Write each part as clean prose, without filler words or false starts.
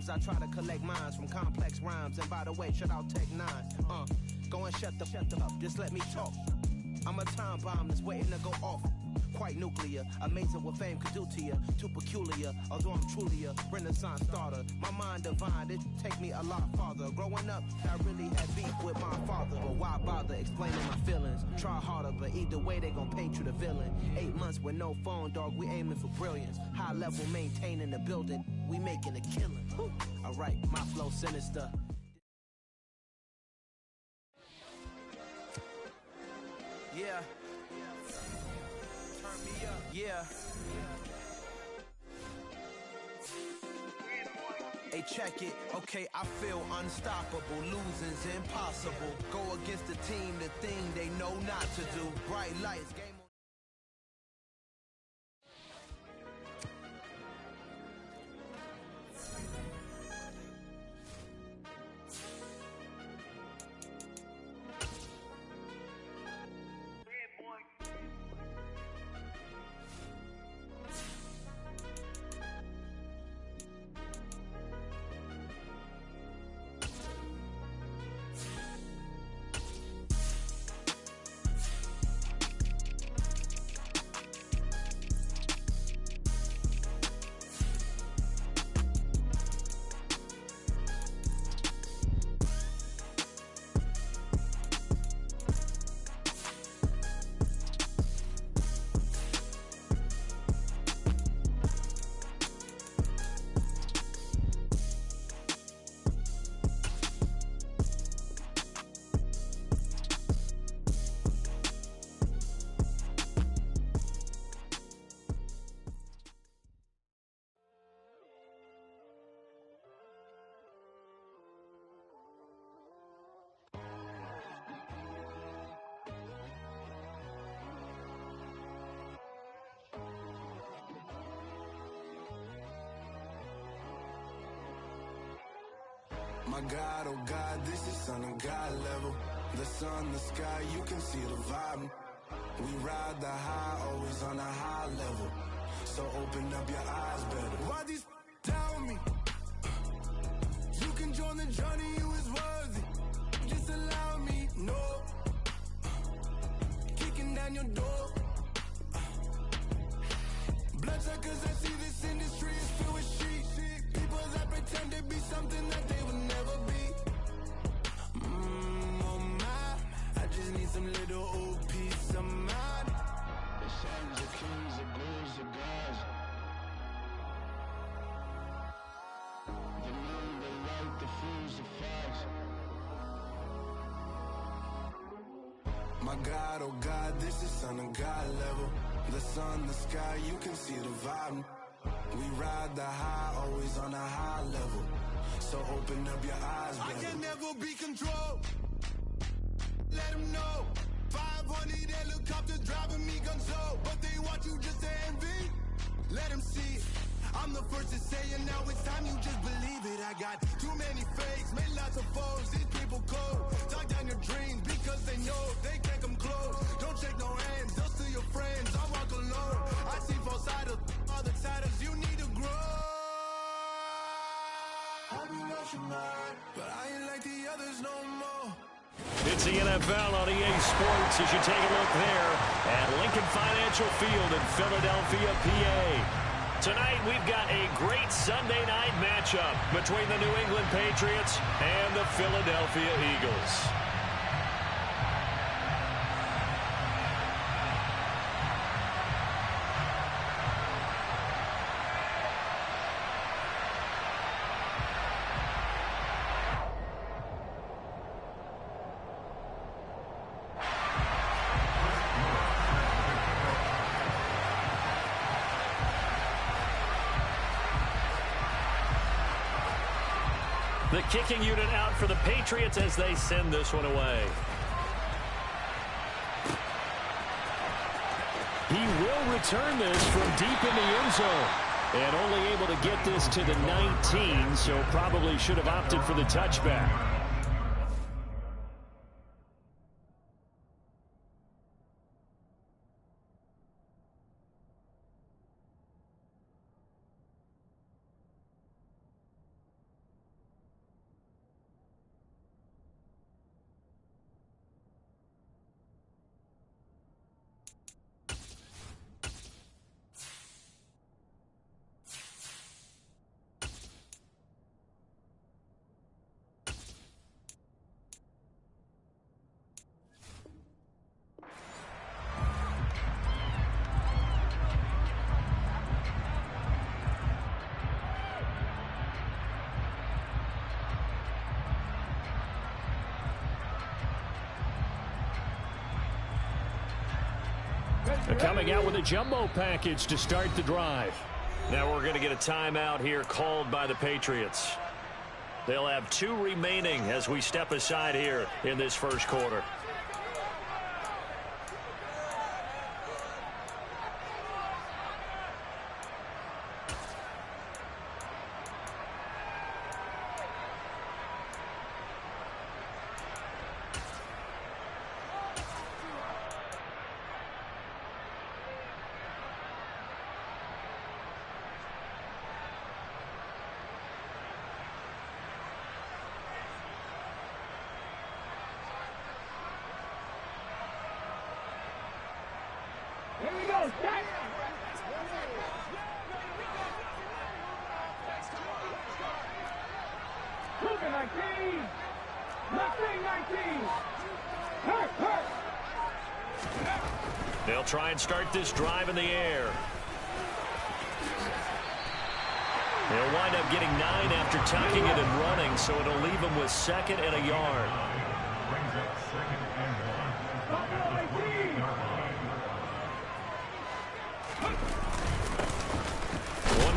as I try to collect minds from complex rhymes. And by the way, shout out Tech 9. Go and shut the up, just let me talk. I'm a time bomb that's waiting to go off. Quite nuclear, amazing what fame could do to you. Too peculiar, although I'm truly a renaissance starter. My mind divine, it take me a lot farther. Growing up, I really had beef with my father. But why bother explaining my feelings? Try harder, but either way they gon' paint you the villain. 8 months with no phone, dog, we aiming for brilliance. High level maintaining the building, we making a killing. Alright, my flow sinister. Yeah. Turn me up. Yeah. Hey, check it. Okay, I feel unstoppable. Losing's impossible. Go against the team, the thing they know not to do. Bright lights, game on. My God, oh God, this is son of God level. The sun, the sky, you can see the vibe. We ride the high, always on a high level. So open up your eyes better. Why these tell me? You can join the journey, you is worthy. Just allow me, no. Kicking down your door. Bloodsuckers, I see this industry is filled with shit. People that pretend to be something that they would never be. Oh my, I just need some little old peace of mind. The sons of kings, the ghouls, the gods. The moon, the light, the fools, the fogs. My God, oh God, this is son of God level. The sun, the sky, you can see the vibe. We ride the high, always on a high level. So open up your eyes, baby. I can never be controlled. Let them know. 500 helicopters driving me gunso. But they want you just to envy. Let them see it. I'm the first to say it, now it's time you just believe it. I got too many fakes, made lots of foes. These people cold. Talk down your dreams because they know they can't come close. Don't shake no hands, they'll steal your friends. I walk alone. I see false idols, other titles, you need to grow. I've been lost your mind, but I ain't like the others no more. It's the NFL on EA Sports as you take a look there at Lincoln Financial Field in Philadelphia, PA. Tonight, we've got a great Sunday night matchup between the New England Patriots and the Philadelphia Eagles. The kicking unit out for the Patriots as they send this one away. He will return this from deep in the end zone. And only able to get this to the 19, so probably should have opted for the touchback. They're coming out with a jumbo package to start the drive. Now we're going to get a timeout here called by the Patriots. They'll have 2 remaining as we step aside here in this first quarter. Here we go, set! Cougar 19! Nothing 19! Hurt, hurt! They'll try and start this drive in the air. They'll wind up getting 9 after tucking it and running, so it'll leave them with 2nd and a yard.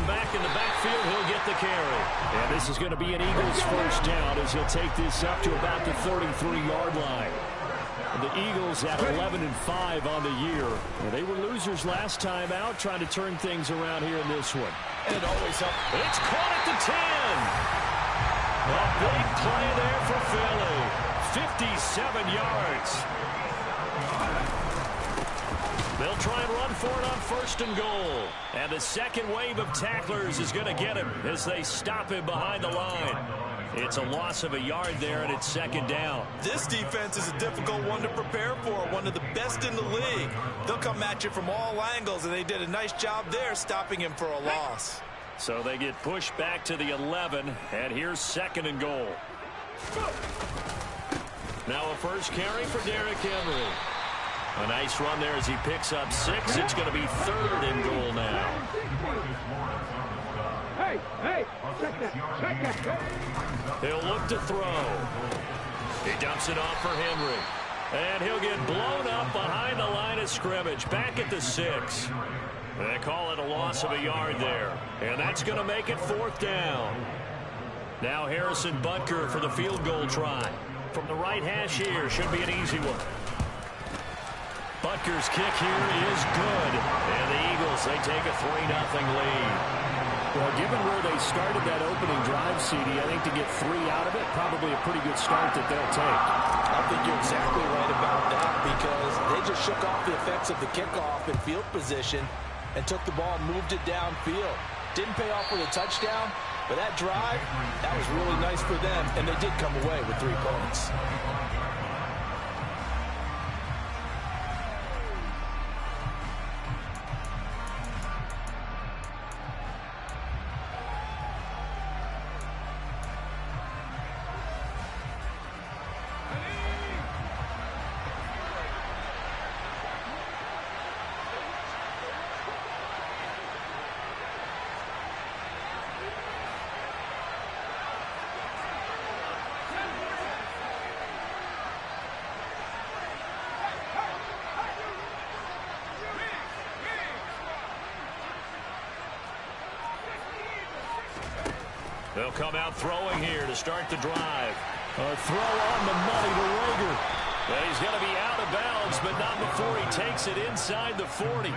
Back in the backfield, he'll get the carry. And this is going to be an Eagles first down as he'll take this up to about the 33-yard line. And the Eagles at 11-5 on the year. And they were losers last time out, trying to turn things around here in this one. And it always helps. It's caught at the 10. A big play there for Philly. 57 yards. They'll try and run for it on 1st and goal. And the second wave of tacklers is going to get him as they stop him behind the line. It's a loss of a yard there, and it's 2nd down. This defense is a difficult one to prepare for, one of the best in the league. They'll come at you from all angles, and they did a nice job there stopping him for a loss. So they get pushed back to the 11, and here's 2nd and goal. Now a first carry for Derrick Henry. A nice run there as he picks up 6. It's going to be 3rd and goal now. Hey, check that. He'll look to throw. He dumps it off for Henry. And he'll get blown up behind the line of scrimmage. Back at the 6. They call it a loss of a yard there. And that's going to make it 4th down. Now Harrison Butker for the field goal try. From the right hash here, should be an easy one. Butker's kick here is good. And the Eagles, they take a 3-0 lead. Well, given where they started that opening drive, CD, I think to get 3 out of it, probably a pretty good start that they'll take. I think you're exactly right about that because they just shook off the effects of the kickoff in field position and took the ball and moved it downfield. Didn't pay off with a touchdown, but that drive, that was really nice for them, and they did come away with 3 points. They'll come out throwing here to start the drive. A throw on the money to Reagor. And he's going to be out of bounds, but not before he takes it inside the 40.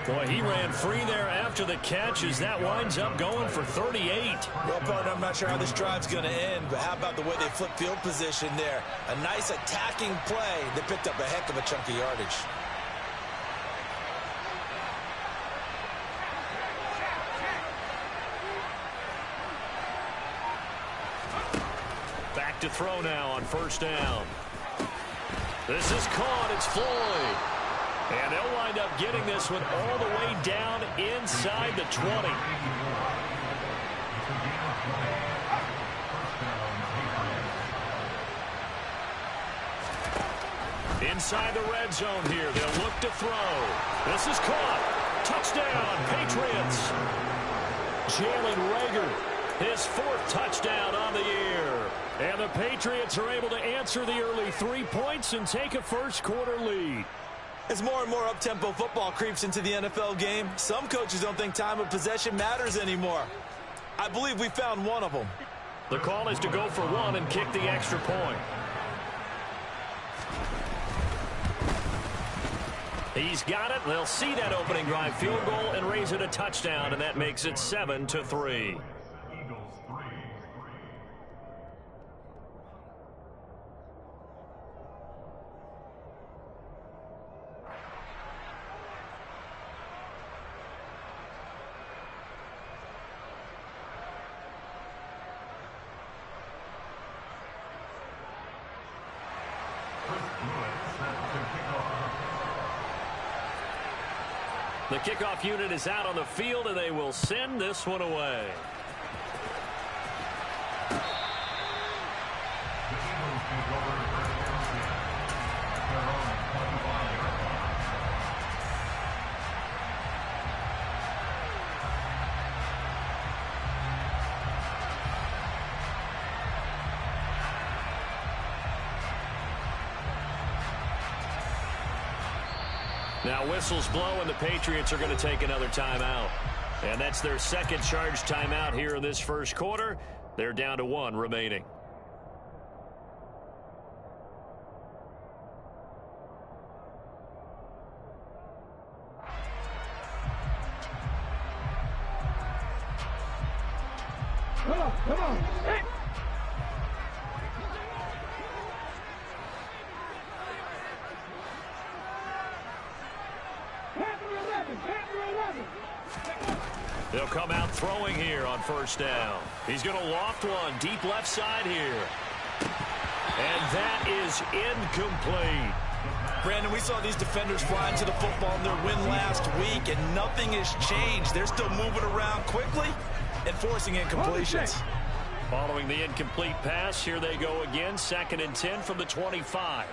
Boy, he ran free there after the catch as that winds up going for 38. Well, partner, I'm not sure how this drive's going to end, but how about the way they flip field position there? A nice attacking play that picked up a heck of a chunk of yardage. Back to throw now on 1st down. This is caught. It's Floyd. And they'll wind up getting this one all the way down inside the 20. Inside the red zone here. They'll look to throw. This is caught. Touchdown, Patriots. Jalen Reagor, his 4th touchdown on the year. And the Patriots are able to answer the early 3 points and take a first quarter lead. As more and more up-tempo football creeps into the NFL game, some coaches don't think time of possession matters anymore. I believe we found one of them. The call is to go for one and kick the extra point. He's got it. They'll see that opening drive field goal and raise it a touchdown, and that makes it 7-3. The kickoff unit is out on the field, and they will send this one away. Now whistles blow, and the Patriots are going to take another timeout. And that's their second charge timeout here in this first quarter. They're down to one remaining. Come on, come on. Hey. They'll come out throwing here on first down. He's going to loft one deep left side here. And that is incomplete. Brandon, we saw these defenders fly into the football in their win last week, and nothing has changed. They're still moving around quickly and forcing incompletions. Following the incomplete pass, here they go again. 2nd and 10 from the 25.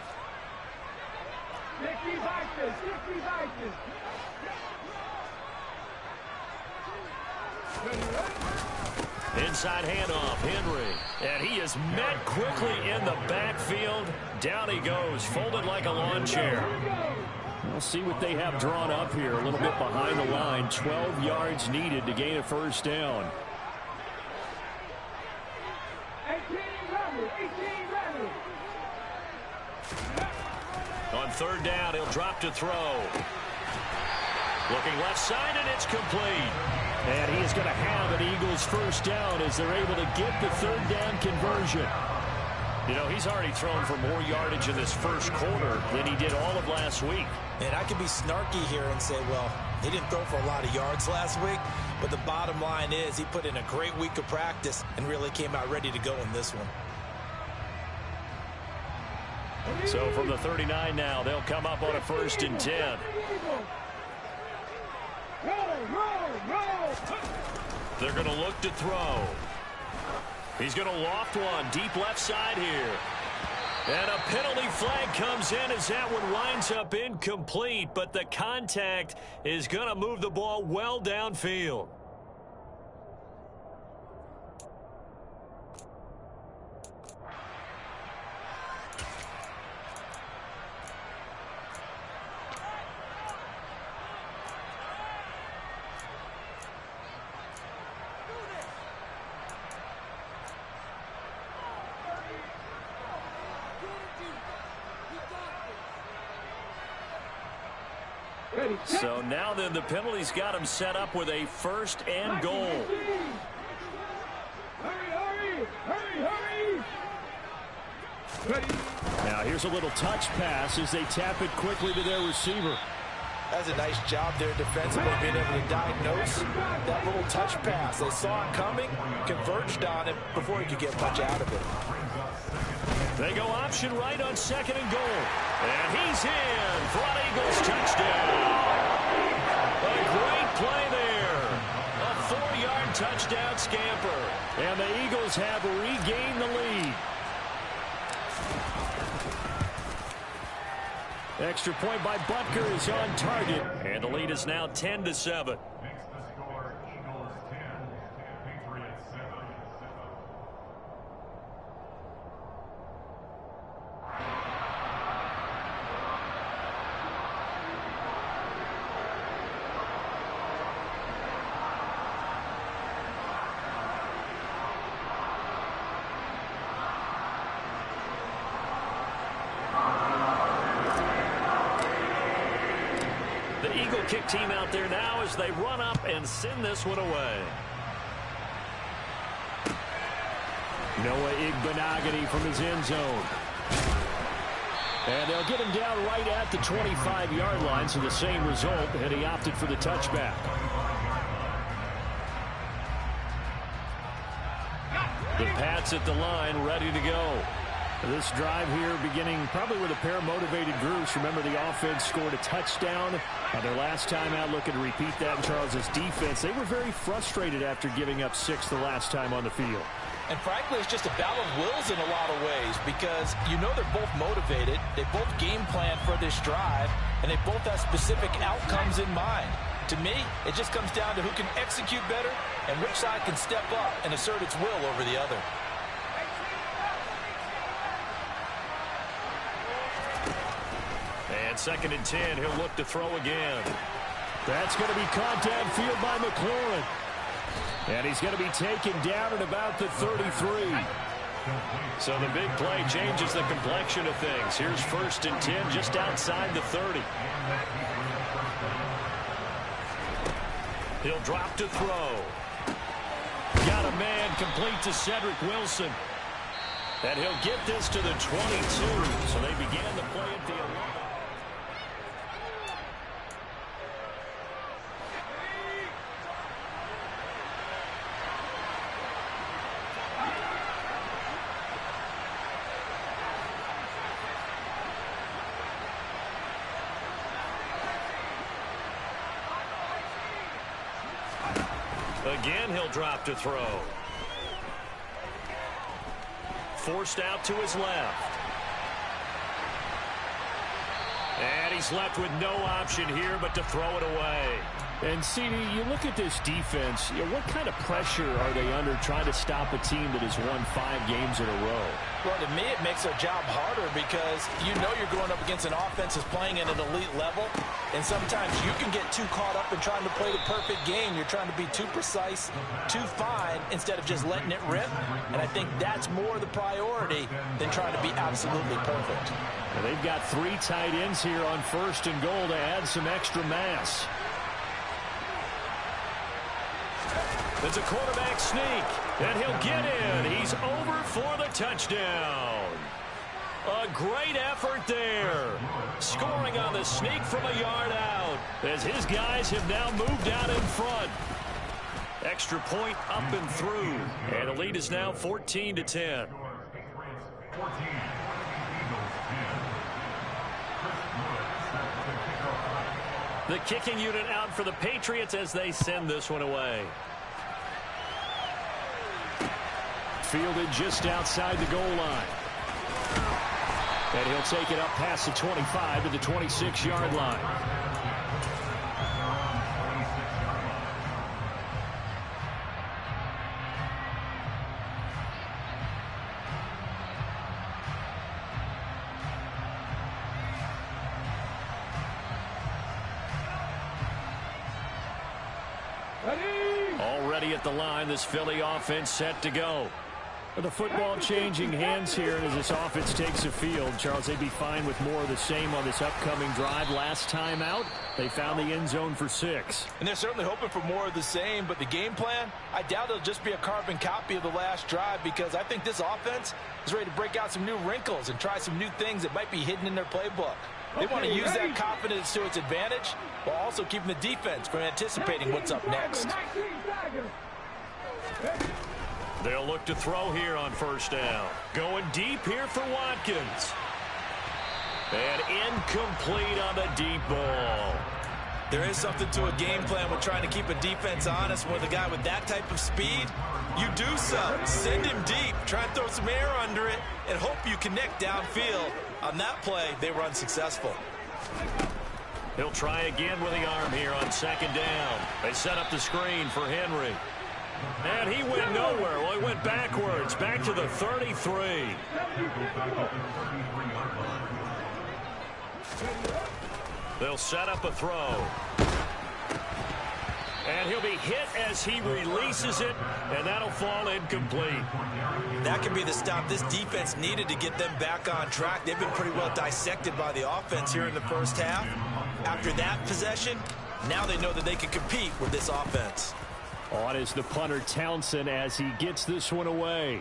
Inside handoff, Henry. And he is met quickly in the backfield. Down he goes, folded like a lawn chair. We'll see what they have drawn up here. A little bit behind the line. 12 yards needed to gain a first down. 18 On third down, he'll drop to throw. Looking left side, and it's complete. And he is going to have an Eagles first down as they're able to get the third down conversion. You know, he's already thrown for more yardage in this first quarter than he did all of last week. And I could be snarky here and say, well, he didn't throw for a lot of yards last week, but the bottom line is he put in a great week of practice and really came out ready to go in this one. So from the 39 now, they'll come up on a 1st and 10. They're going to look to throw. He's going to loft one deep left side here. And a penalty flag comes in as that one winds up incomplete, but the contact is going to move the ball well downfield. So now then the penalty's got him set up with a 1st and goal. Now here's a little touch pass as they tap it quickly to their receiver. That's a nice job there defensively, being able to diagnose that little touch pass. They saw it coming, converged on it before he could get much out of it. They go option right on 2nd and goal. And he's in for an Eagles touchdown. A great play there. A 4-yard touchdown scamper. And the Eagles have regained the lead. Extra point by Butker is on target. And the lead is now 10-7. Eagle kick team out there now as they run up and send this one away. Noah Igbenogany from his end zone. And they'll get him down right at the 25-yard line, so the same result, and he opted for the touchback. The Pats at the line, ready to go. This drive here beginning probably with a pair of motivated groups. Remember, the offense scored a touchdown their last time out. Looking to repeat that in Charles's defense. They were very frustrated after giving up 6 the last time on the field. And frankly, it's just a battle of wills in a lot of ways because you know they're both motivated. They both game plan for this drive, and they both have specific outcomes in mind. To me, it just comes down to who can execute better and which side can step up and assert its will over the other. And 2nd and 10, he'll look to throw again. That's going to be caught downfield by McLaurin. And he's going to be taken down at about the 33. So the big play changes the complexion of things. Here's 1st and 10 just outside the 30. He'll drop to throw. Got a man complete to Cedric Wilson. And he'll get this to the 22. So they began the play at the 11. Again, he'll drop to throw. Forced out to his left. And he's left with no option here but to throw it away. And, CD, you look at this defense, what kind of pressure are they under trying to stop a team that has won 5 games in a row? Well, to me, it makes their job harder because you know you're going up against an offense that's playing at an elite level, and sometimes you can get too caught up in trying to play the perfect game. You're trying to be too precise, too fine, instead of just letting it rip, and I think that's more the priority than trying to be absolutely perfect. Well, they've got 3 tight ends here on 1st and goal to add some extra mass. It's a quarterback sneak, and he'll get in. He's over for the touchdown. A great effort there. Scoring on the sneak from a yard out as his guys have now moved out in front. Extra point up and through, and the lead is now 14-10. The kicking unit out for the Patriots as they send this one away. Fielded just outside the goal line. And he'll take it up past the 25 to the 26-yard line. Already at the line, this Philly offense set to go. The football changing hands here as this offense takes the field. Charles, they'd be fine with more of the same on this upcoming drive. Last time out, they found the end zone for 6. And they're certainly hoping for more of the same, but the game plan, I doubt it'll just be a carbon copy of the last drive because I think this offense is ready to break out some new wrinkles and try some new things that might be hidden in their playbook. They want to use that confidence to its advantage while also keeping the defense from anticipating what's up next. They'll look to throw here on 1st down. Going deep here for Watkins. And incomplete on the deep ball. There is something to a game plan with trying to keep a defense honest. With a guy with that type of speed, you do so. Send him deep. Try and throw some air under it and hope you connect downfield. On that play, they were unsuccessful. He'll try again with the arm here on 2nd down. They set up the screen for Henry. And he went nowhere. Well, he went backwards, back to the 33. They'll set up a throw. And he'll be hit as he releases it, and that'll fall incomplete. That could be the stop this defense needed to get them back on track. They've been pretty well dissected by the offense here in the 1st half. After that possession, now they know that they can compete with this offense. On is the punter Townsend as he gets this one away.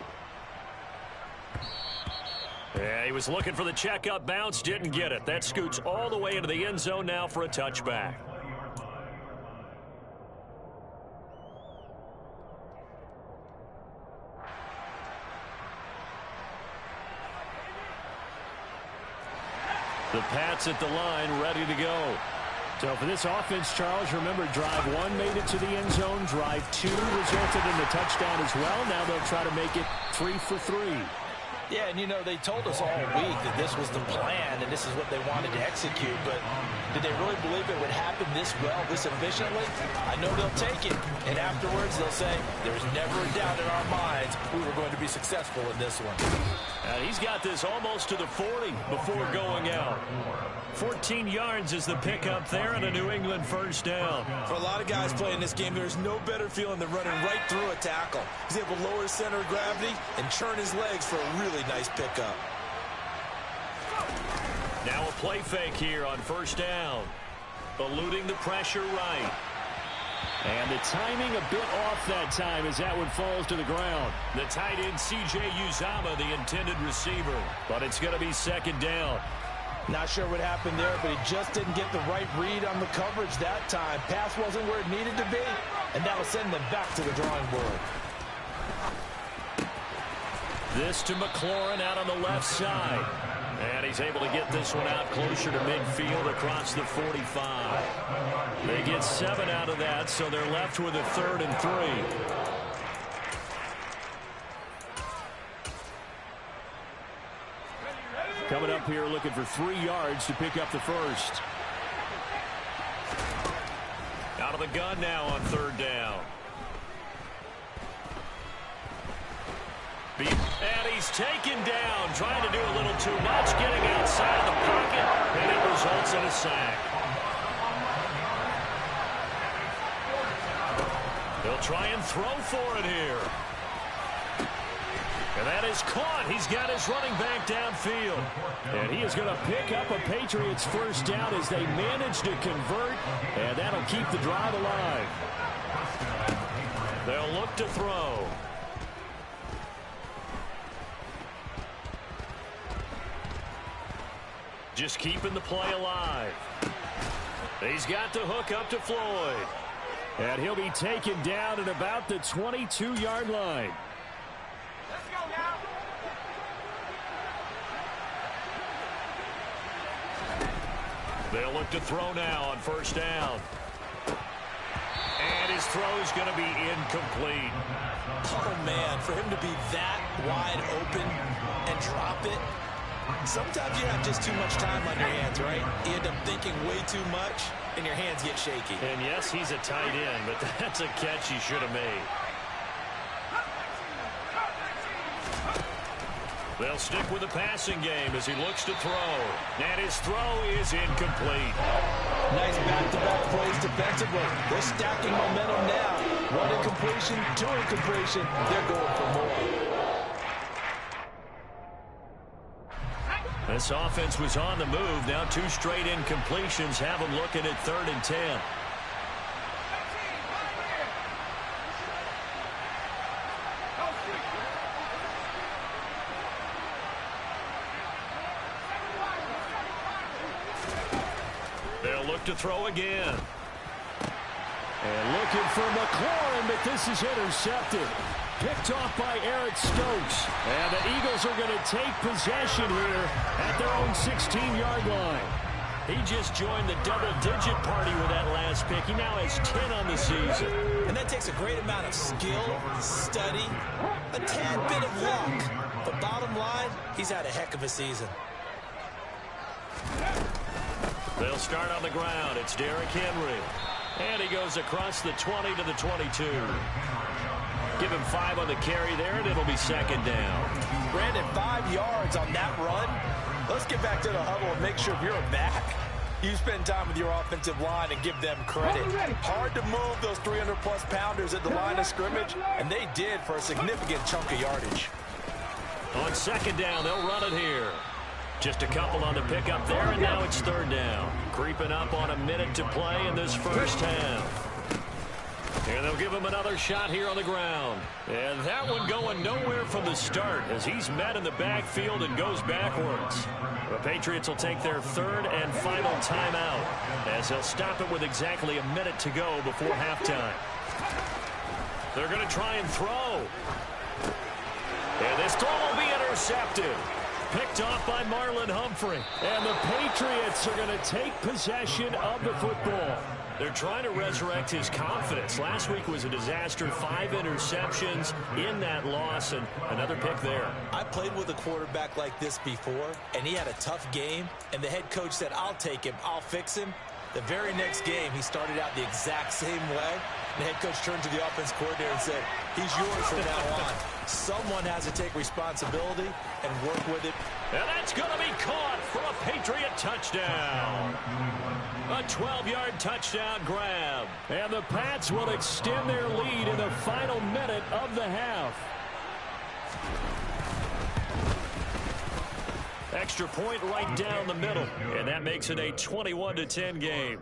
Yeah, he was looking for the checkup bounce, didn't get it. That scoots all the way into the end zone now for a touchback. The Pats at the line, ready to go. So for this offense, Charles, remember, drive 1 made it to the end zone. Drive 2 resulted in the touchdown as well. Now they'll try to make it 3 for 3. Yeah, and you know, they told us all week that this was the plan and this is what they wanted to execute, but did they really believe it would happen this well, this efficiently? I know they'll take it, and afterwards they'll say, there's never a doubt in our minds we were going to be successful in this one. And he's got this almost to the 40 before going out. 14 yards is the pickup there and a New England first down. For a lot of guys playing this game, there's no better feeling than running right through a tackle. He's able to lower his center of gravity and churn his legs for a really nice pickup. Now a play fake here on first down. Eluding the pressure right. And the timing a bit off that time as that one falls to the ground. The tight end C.J. Uzomah, the intended receiver. But it's going to be second down. Not sure what happened there, but he just didn't get the right read on the coverage that time. Pass wasn't where it needed to be, and that'll send them back to the drawing board. This to McLaurin out on the left side. And he's able to get this one out closer to midfield across the 45. They get 7 out of that, so they're left with a 3rd and 3. Coming up here looking for 3 yards to pick up the first. Out of the gun now on 3rd down. And he's taken down, trying to do a little too much, getting outside the pocket, and it results in a sack. They'll try and throw for it here. And that is caught. He's got his running back downfield. And he is going to pick up a Patriots first down as they manage to convert, and that'll keep the drive alive. They'll look to throw. Just keeping the play alive. He's got the hook up to Floyd. And he'll be taken down at about the 22-yard line. Let's go now. They'll look to throw now on first down. And his throw's going to be incomplete. Oh, man, for him to be that wide open and drop it, sometimes you have just too much time on your hands, right? You end up thinking way too much, and your hands get shaky. And yes, he's a tight end, but that's a catch he should have made. They'll stick with the passing game as he looks to throw. And his throw is incomplete. Nice back-to-back plays defensively. They're stacking momentum now. 1 incompletion, 2 incompletion. They're going for more. This offense was on the move. Now 2 straight incompletions have them looking at 3rd and 10. They'll look to throw again. And looking for McLaurin, but this is intercepted. Picked off by Eric Stokes. And the Eagles are going to take possession here at their own 16-yard line. He just joined the double-digit party with that last pick. He now has 10 on the season. And that takes a great amount of skill, study, a tad bit of luck. But bottom line, he's had a heck of a season. They'll start on the ground. It's Derrick Henry. And he goes across the 20 to the 22. Give him 5 on the carry there, and it'll be second down. Brandon, 5 yards on that run. Let's get back to the huddle and make sure you're back. You spend time with your offensive line and give them credit. Hard to move those 300-plus pounders at the line of scrimmage, and they did for a significant chunk of yardage. On second down, they'll run it here. Just a couple on the pickup there, and now it's third down. Creeping up on a minute to play in this first half. And they'll give him another shot here on the ground. And that one going nowhere from the start as he's met in the backfield and goes backwards. The Patriots will take their third and final timeout as they'll stop it with exactly a minute to go before halftime. They're going to try and throw. And this throw will be intercepted. Picked off by Marlon Humphrey. And the Patriots are going to take possession of the football. They're trying to resurrect his confidence. Last week was a disaster. 5 interceptions in that loss, and another pick there. I played with a quarterback like this before, and he had a tough game, and the head coach said, I'll take him, I'll fix him. The very next game, he started out the exact same way. The head coach turned to the offense coordinator and said, he's yours from now on. Someone has to take responsibility and work with it. And that's going to be caught for a Patriot touchdown. A 12-yard touchdown grab. And the Pats will extend their lead in the final minute of the half. Extra point right down the middle. And that makes it a 21-10 game.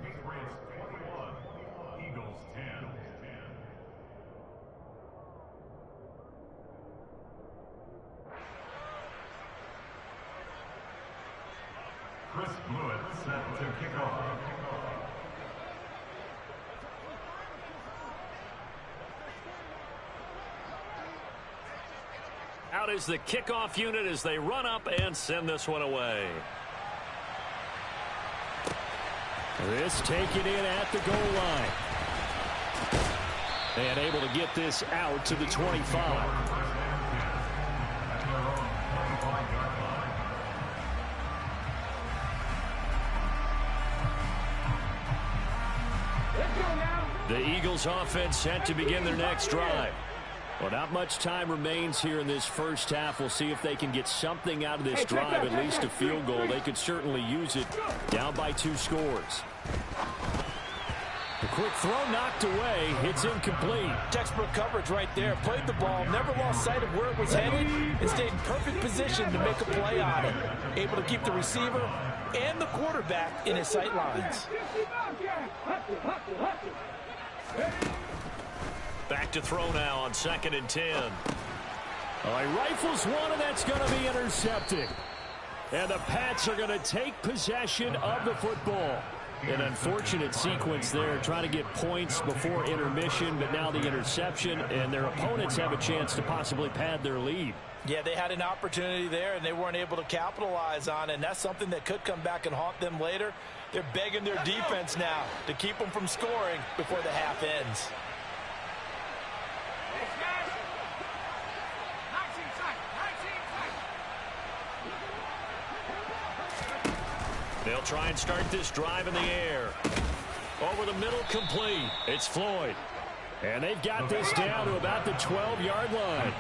Chris Blewett set to kick off. Out is the kickoff unit as they run up and send this one away. This taken in at the goal line. And able to get this out to the 25. The Eagles offense set to begin their next drive. Well, not much time remains here in this first half. We'll see if they can get something out of this drive, at least a field goal. They could certainly use it. Down by 2 scores. The quick throw knocked away. It's incomplete. Textbook coverage right there. Played the ball, never lost sight of where it was headed, and stayed in perfect position to make a play on it. Able to keep the receiver and the quarterback in his sight lines. Back to throw now on 2nd and 10. All right, rifles one, and that's going to be intercepted. And the Pats are going to take possession of the football. An unfortunate sequence there, trying to get points before intermission, but now the interception, and their opponents have a chance to possibly pad their lead. Yeah, they had an opportunity there, and they weren't able to capitalize on it, and that's something that could come back and haunt them later. They're begging their defense now to keep them from scoring before the half ends. They'll try and start this drive in the air. Over the middle, complete. It's Floyd. And they've got this down to about the 12-yard line.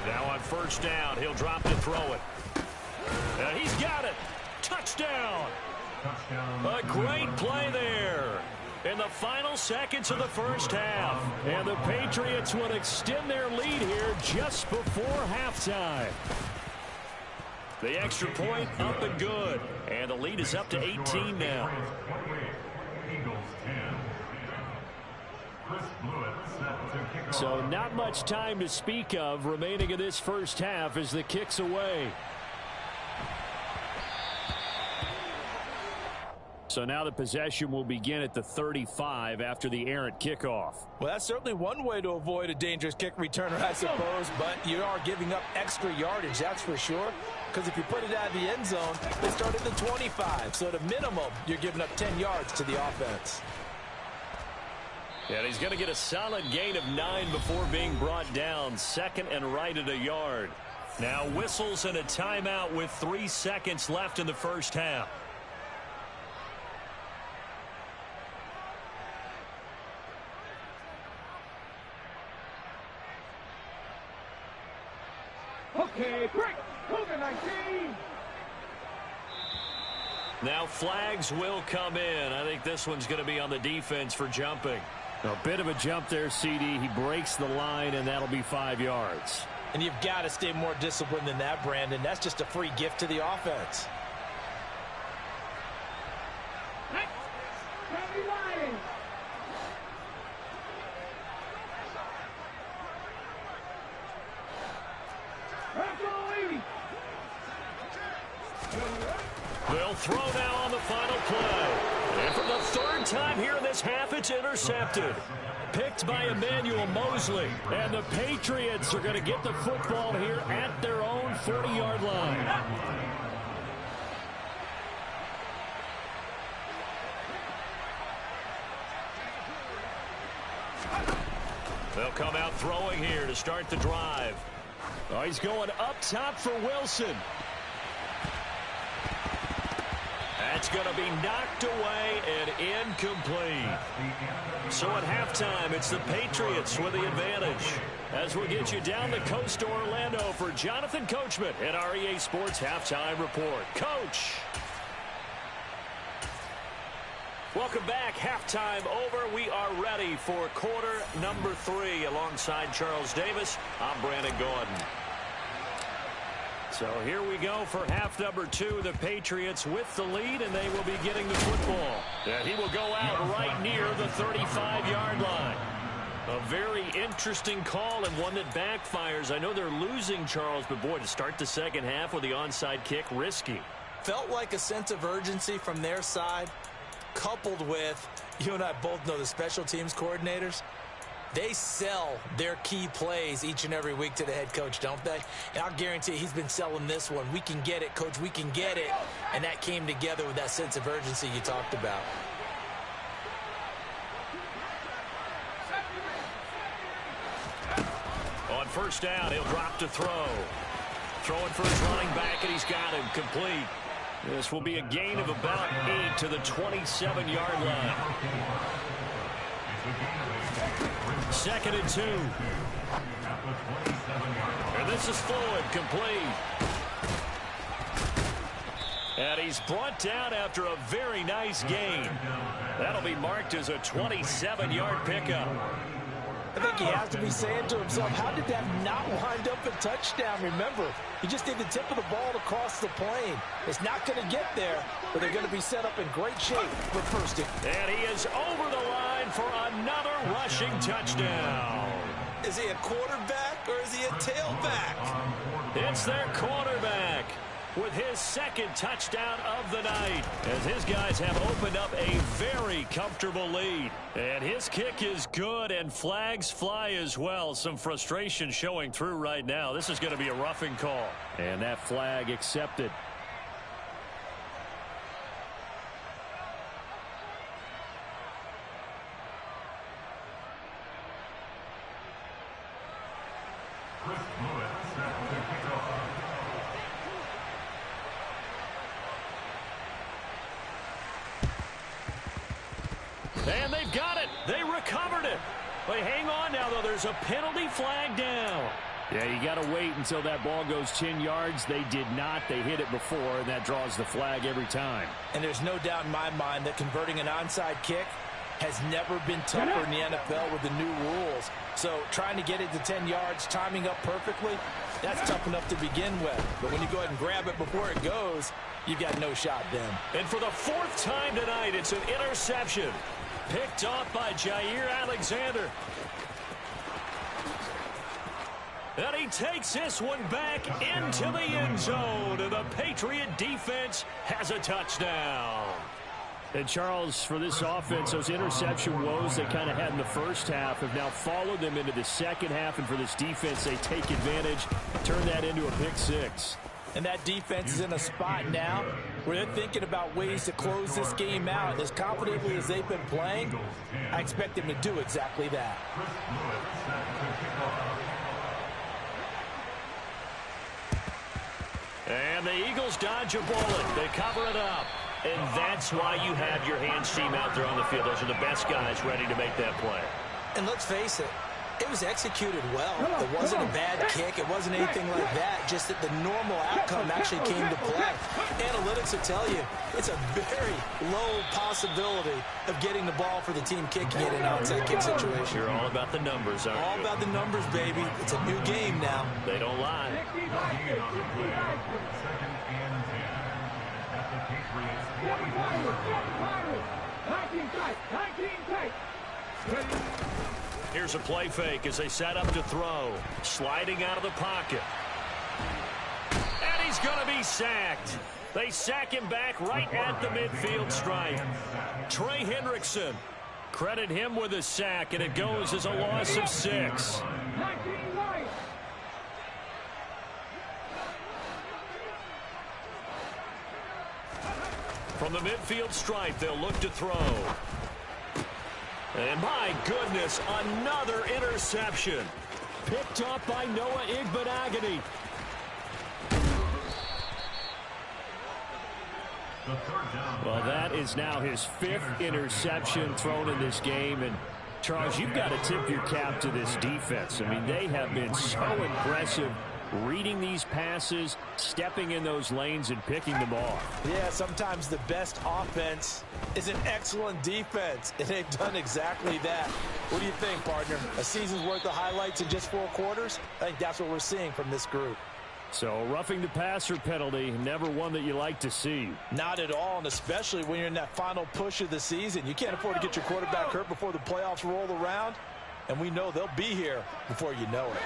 Now on first down, he'll drop to throw it. And he's got it. Touchdown. A great play there. In the final seconds of the first half. And the Patriots will extend their lead here just before halftime. The extra point up and good. And the lead is up to 18 now. So not much time to speak of remaining in this first half as the kick's away. So now the possession will begin at the 35 after the errant kickoff. Well, that's certainly one way to avoid a dangerous kick returner, I suppose, but you are giving up extra yardage, that's for sure, because if you put it out of the end zone, they start at the 25, so at a minimum, you're giving up 10 yards to the offense. And he's going to get a solid gain of 9 before being brought down, 2nd and right at a yard. Now whistles and a timeout with 3 seconds left in the first half. Okay, break. COVID-19. Now flags will come in. I think this one's going to be on the defense for jumping. A bit of a jump there, CD. He breaks the line, and that'll be 5 yards. And you've got to stay more disciplined than that, Brandon. That's just a free gift to the offense. They'll throw now on the final play. And for the third time here in this half, it's intercepted. Picked by Emmanuel Mosley. And the Patriots are going to get the football here at their own 40-yard line. They'll come out throwing here to start the drive. Oh, he's going up top for Wilson. That's going to be knocked away and incomplete. So at halftime, it's the Patriots with the advantage. As we'll get you down the coast to Orlando for Jonathan Coachman at our EA Sports Halftime Report. Coach. Welcome back. Halftime over. We are ready for quarter number 3 alongside Charles Davis. I'm Brandon Gordon. So here we go for half number 2. The Patriots with the lead, and they will be getting the football. And he will go out right near the 35-yard line. A very interesting call and one that backfires. I know they're losing, Charles, but boy, to start the second half with the onside kick, risky. Felt like a sense of urgency from their side, coupled with, you and I both know the special teams coordinators. They sell their key plays each and every week to the head coach, don't they? And I'll guarantee he's been selling this one. We can get it, coach. We can get it. And that came together with that sense of urgency you talked about. On first down, he'll drop to throw. Throwing for his running back, and he's got him complete. This will be a gain of about 8 to the 27-yard line. 2nd and 2. And this is Floyd, complete. And he's brought down after a very nice gain. That'll be marked as a 27-yard pickup. I think he has to be saying to himself, how did that not wind up a touchdown? Remember, he just did the tip of the ball across the plane. It's not going to get there, but they're going to be set up in great shape for first down. And he is over the line for another rushing touchdown. Is he a quarterback or is he a tailback? It's their quarterback with his 2nd touchdown of the night, as his guys have opened up a very comfortable lead. And his kick is good, and flags fly as well. Some frustration showing through right now. This is going to be a roughing call. And that flag accepted. And they've got it. They recovered it. But hang on now, though. There's a penalty flag down. Yeah, you got to wait until that ball goes 10 yards. They did not. They hit it before, and that draws the flag every time. And there's no doubt in my mind that converting an onside kick has never been tougher in the NFL with the new rules. So trying to get it to 10 yards, timing up perfectly, that's tough enough to begin with. But when you go ahead and grab it before it goes, you've got no shot then. And for the 4th time tonight, it's an interception. Picked off by Jair Alexander. And he takes this one back into the end zone. And the Patriot defense has a touchdown. And Charles, for this offense, those interception woes they kind of had in the first half have now followed them into the second half. And for this defense, they take advantage, turn that into a pick 6. And that defense is in a spot now where they're thinking about ways to close this game out. As confidently as they've been playing, I expect them to do exactly that. And the Eagles dodge a bullet. They cover it up. And that's why you have your hands team out there on the field. Those are the best guys ready to make that play. And let's face it, It was executed well. It wasn't a bad kick. It wasn't anything like that. Just that the normal outcome actually came to play. Analytics will tell you it's a very low possibility of getting the ball for the team kicking it in an onside kick situation. You're all about the numbers, aren't you? All about the numbers, baby. It's a new game now. They don't lie. Second and 10. At the Patriots 45. Here's a play fake as they set up to throw. Sliding out of the pocket. And he's going to be sacked. They sack him back right at the midfield stripe. Trey Hendrickson. Credit him with a sack, and it goes as a loss of 6. From the midfield stripe, they'll look to throw. And my goodness, another interception. Picked up by Noah Igbenogany. Well, that is now his 5th interception thrown in this game. And, Charles, you've got to tip your cap to this defense. I mean, they have been so impressive reading these passes, stepping in those lanes, and picking them off. Yeah, sometimes the best offense is an excellent defense, and they've done exactly that. What do you think, partner? A season's worth of highlights in just 4 quarters? I think that's what we're seeing from this group. So, roughing the passer penalty, never one that you like to see. Not at all, and especially when you're in that final push of the season. You can't afford to get your quarterback hurt before the playoffs roll around, and we know they'll be here before you know it.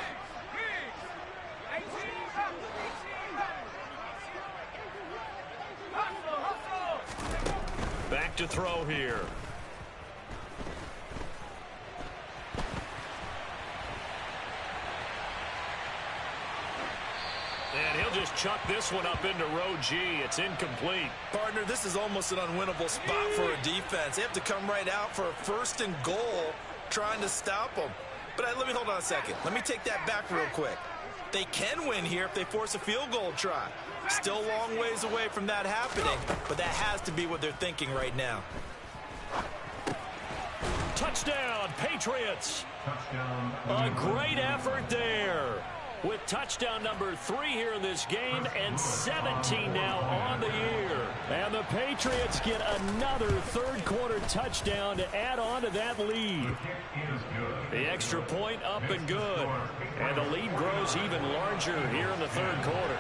Back to throw here. And he'll just chuck this one up into row G. It's incomplete. Partner, this is almost an unwinnable spot for a defense. They have to come right out for a 1st and goal trying to stop them. But let me hold on a second. Let me take that back real quick. They can win here if they force a field goal try. Still a long ways away from that happening, but that has to be what they're thinking right now. Touchdown, Patriots. Touchdown. A great effort there. With touchdown number 3 here in this game and 17 now on the year. And the Patriots get another 3rd quarter touchdown to add on to that lead. The extra point up and good. And the lead grows even larger here in the 3rd quarter.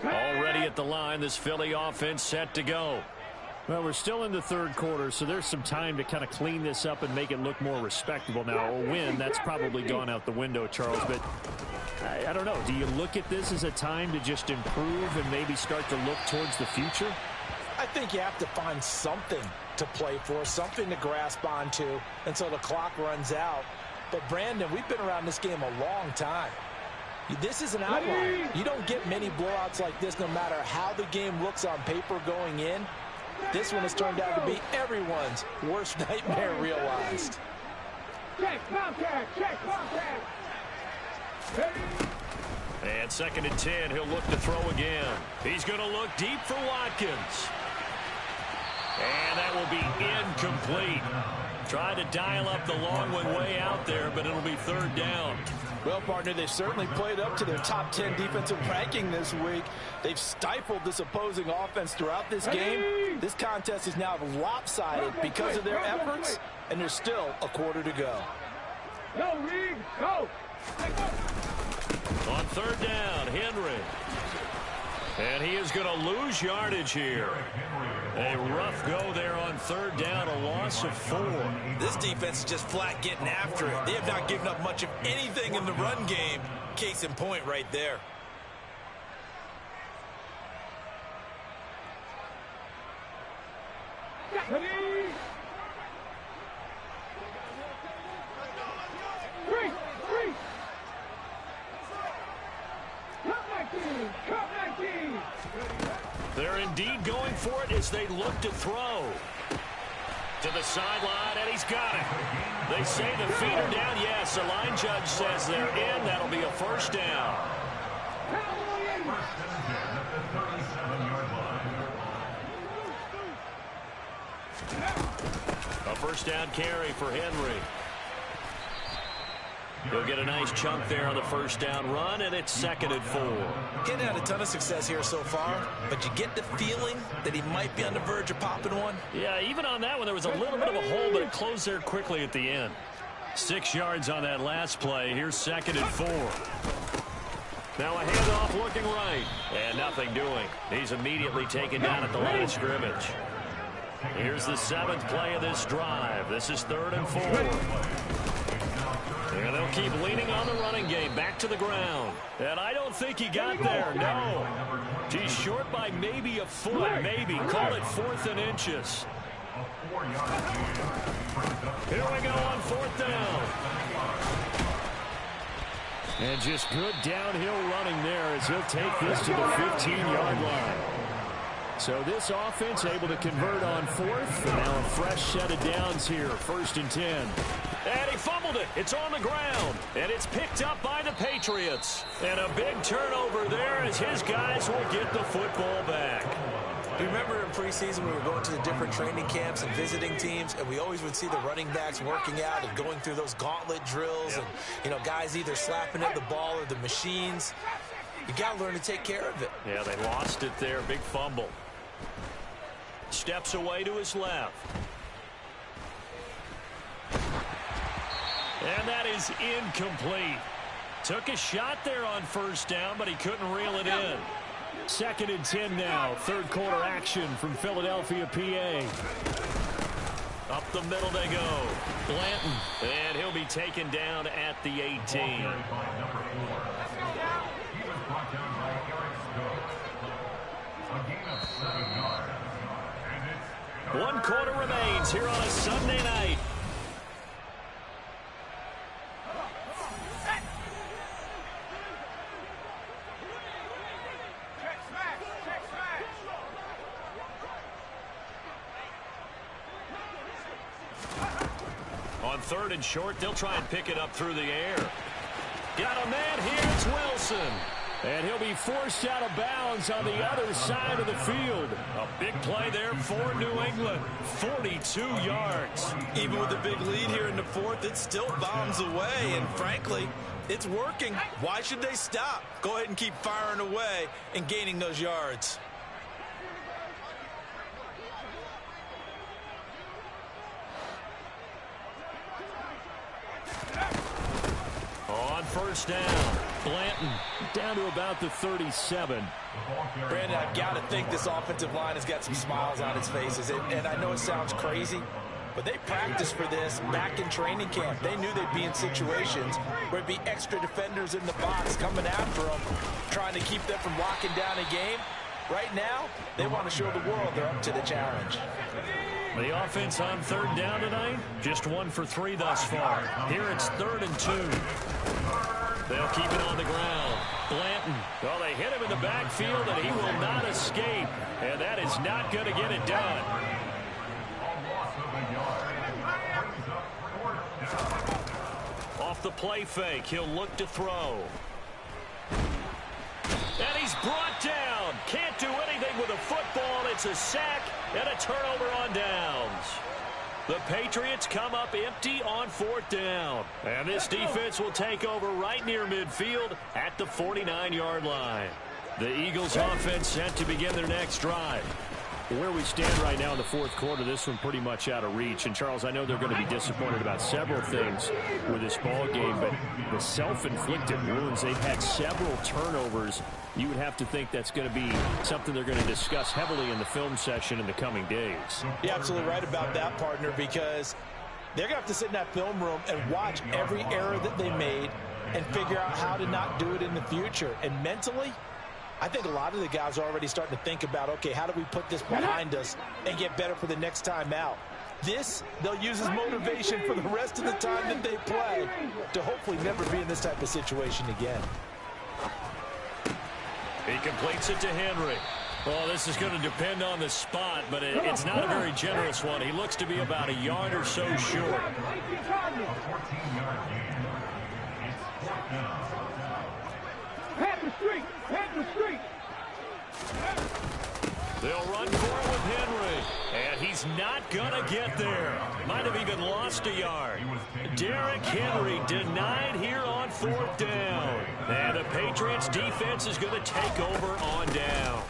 Already at the line, this Philly offense set to go. Well, we're still in the 3rd quarter, so there's some time to kind of clean this up and make it look more respectable. Now, a win, that's probably gone out the window, Charles, but I don't know. Do you look at this as a time to just improve and maybe start to look towards the future? I think you have to find something to play for, something to grasp onto until the clock runs out. But, Brandon, we've been around this game a long time. This is an outlier. You don't get many blowouts like this no matter how the game looks on paper going in. This one has turned out to be everyone's worst nightmare realized. Check contact, check contact. And 2nd and 10, he'll look to throw again. He's going to look deep for Watkins. And that will be incomplete. Try to dial up the long one way out there, but it'll be 3rd down. Well, partner, they've certainly played up to their top 10 defensive ranking this week. They've stifled this opposing offense throughout this game. This contest is now lopsided because of their efforts, and there's still a quarter to go. Go, Reed, go! On 3rd down, Henry. And he is going to lose yardage here. A rough go there on 3rd down, a loss of 4. This defense is just flat getting after it. They have not given up much of anything in the run game. Case in point right there. Cut 19! Cut 19! They're indeed going for it as they look to throw. To the sideline, and he's got it. They say the feet are down. Yes, the line judge says they're in. That'll be a first down. A first down carry for Henry. He'll get a nice chunk there on the first down run, and it's 2nd and 4. Getting had a ton of success here so far, but you get the feeling that he might be on the verge of popping one. Yeah, even on that one, there was a little bit of a hole, but it closed there quickly at the end. 6 yards on that last play. Here's 2nd and 4. Now a handoff looking right, and nothing doing. He's immediately taken down at the line of scrimmage. Here's the 7th play of this drive. This is 3rd and 4. And they'll keep leaning on the running game. Back to the ground. And I don't think he got there. No. He's short by maybe a foot. Maybe. Call it 4th and inches. Here we go on 4th down. And just good downhill running there as he'll take this to the 15-yard line. So this offense able to convert on 4th. And now a fresh set of downs here. 1st and 10. And he fumbled it. It's on the ground. And it's picked up by the Patriots. And a big turnover there as his guys will get the football back. You remember in preseason we were going to the different training camps and visiting teams, and we always would see the running backs working out and going through those gauntlet drills, and, you know, guys either slapping at the ball or the machines. You got to learn to take care of it. Yeah, they lost it there. Big fumble. Steps away to his left. And that is incomplete. Took a shot there on 1st down, but he couldn't reel it in. 2nd and 10 now. 3rd quarter action from Philadelphia, PA. Up the middle they go. Blanton. And he'll be taken down at the 18. One quarter remains here on a Sunday night. On 3rd and short, they'll try and pick it up through the air. Got a man here. It's Wilson. And he'll be forced out of bounds on the other side of the field. A big play there for New England. 42 yards. Even with a big lead here in the 4th, it still bombs away. And frankly, it's working. Why should they stop? Go ahead and keep firing away and gaining those yards. On 1st down, Blanton down to about the 37. Brandon, I've got to think this offensive line has got some smiles on its faces. And I know it sounds crazy, but they practiced for this back in training camp. They knew they'd be in situations where it'd be extra defenders in the box coming after them, trying to keep them from locking down a game. Right now, they want to show the world they're up to the challenge. The offense on 3rd down tonight, just 1 for 3 thus far. Here it's 3rd and 2. They'll keep it on the ground. Blanton. Well, they hit him in the backfield, and he will not escape. And that is not going to get it done. Off the play fake, he'll look to throw. And he's brought down. Can't do anything with a football. It's a sack and a turnover on downs. The Patriots come up empty on 4th down. And this defense will take over right near midfield at the 49-yard line. The Eagles offense set to begin their next drive. Where we stand right now in the 4th quarter, this one pretty much out of reach. And, Charles, I know they're going to be disappointed about several things with this ball game, but the self-inflicted wounds, they've had several turnovers. You would have to think that's going to be something they're going to discuss heavily in the film session in the coming days. You're absolutely right about that, partner, because they're going to have to sit in that film room and watch every error that they made and figure out how to not do it in the future. And mentally, I think a lot of the guys are already starting to think about, okay, how do we put this behind us and get better for the next time out? This, they'll use as motivation for the rest of the time that they play to hopefully never be in this type of situation again. He completes it to Henry. Well, this is going to depend on the spot, but it's not a very generous one. He looks to be about a yard or so short. A 14-yard gain. It's fourth down. Head the street! Head the street! They'll run for it with Henry. And he's not going to get there. Might have even lost a yard. Derrick Henry denied here on fourth down. And the Patriots defense is going to take over on down.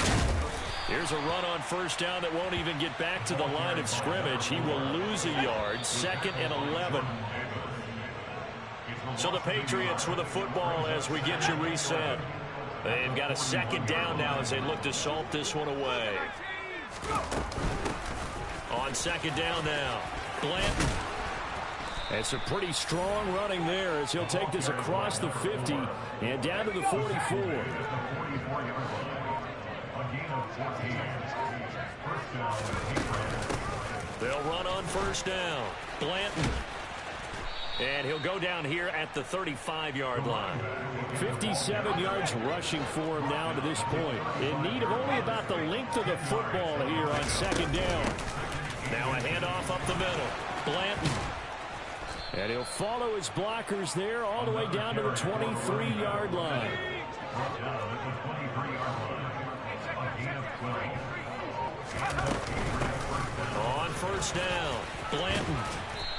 Here's a run on first down that won't even get back to the line of scrimmage. He will lose a yard, 2nd and 11. So the Patriots with the football as we get you reset. They've got a 2nd down now as they look to salt this one away. On 2nd down now, Blanton. It's a pretty strong running there as he'll take this across the 50 and down to the 44. They'll run on first down. Blanton. And he'll go down here at the 35-yard line. 57 yards rushing for him now to this point. In need of only about the length of the football here on 2nd down. Now a handoff up the middle. Blanton. And he'll follow his blockers there all the way down to the 23-yard line. On first down, Blanton.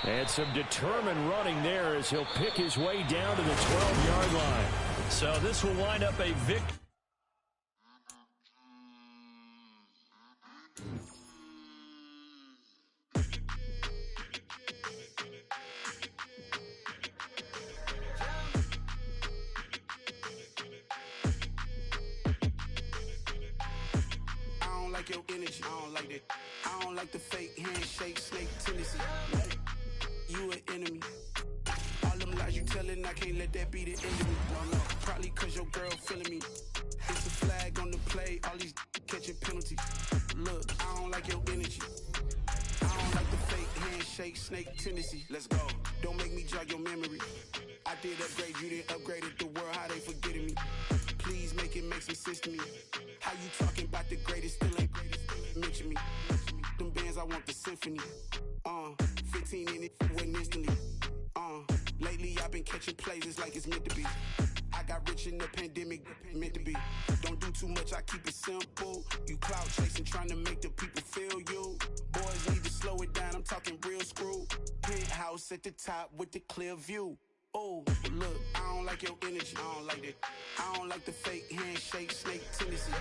And some determined running there as he'll pick his way down to the 12-yard line. So this will wind up a victory. Your energy, I don't like that. I don't like the fake handshake, snake tendency. You an enemy. All them lies you telling, I can't let that be the end of me. No, probably cause your girl feeling me. It's a flag on the play, all these catching penalties. Look, I don't like your energy. I don't like the fake handshake, snake tendency. Let's go. Don't make me jog your memory. I did upgrade, you didn't upgrade it. The world, how they forgetting me. Please make it make some sense to me. How you talking about the greatest, still ain't greatest, mention me. Them bands, I want the symphony. 15 in it, went instantly. Lately I've been catching plays, it's like it's meant to be. I got rich in the pandemic, meant to be. Don't do too much, I keep it simple. You clout chasing, trying to make the people feel you. Boys need to slow it down, I'm talking real screw. Penthouse at the top with the clear view. Oh, look, I don't like your energy. I don't like that. I don't like the fake handshake, snake tendency.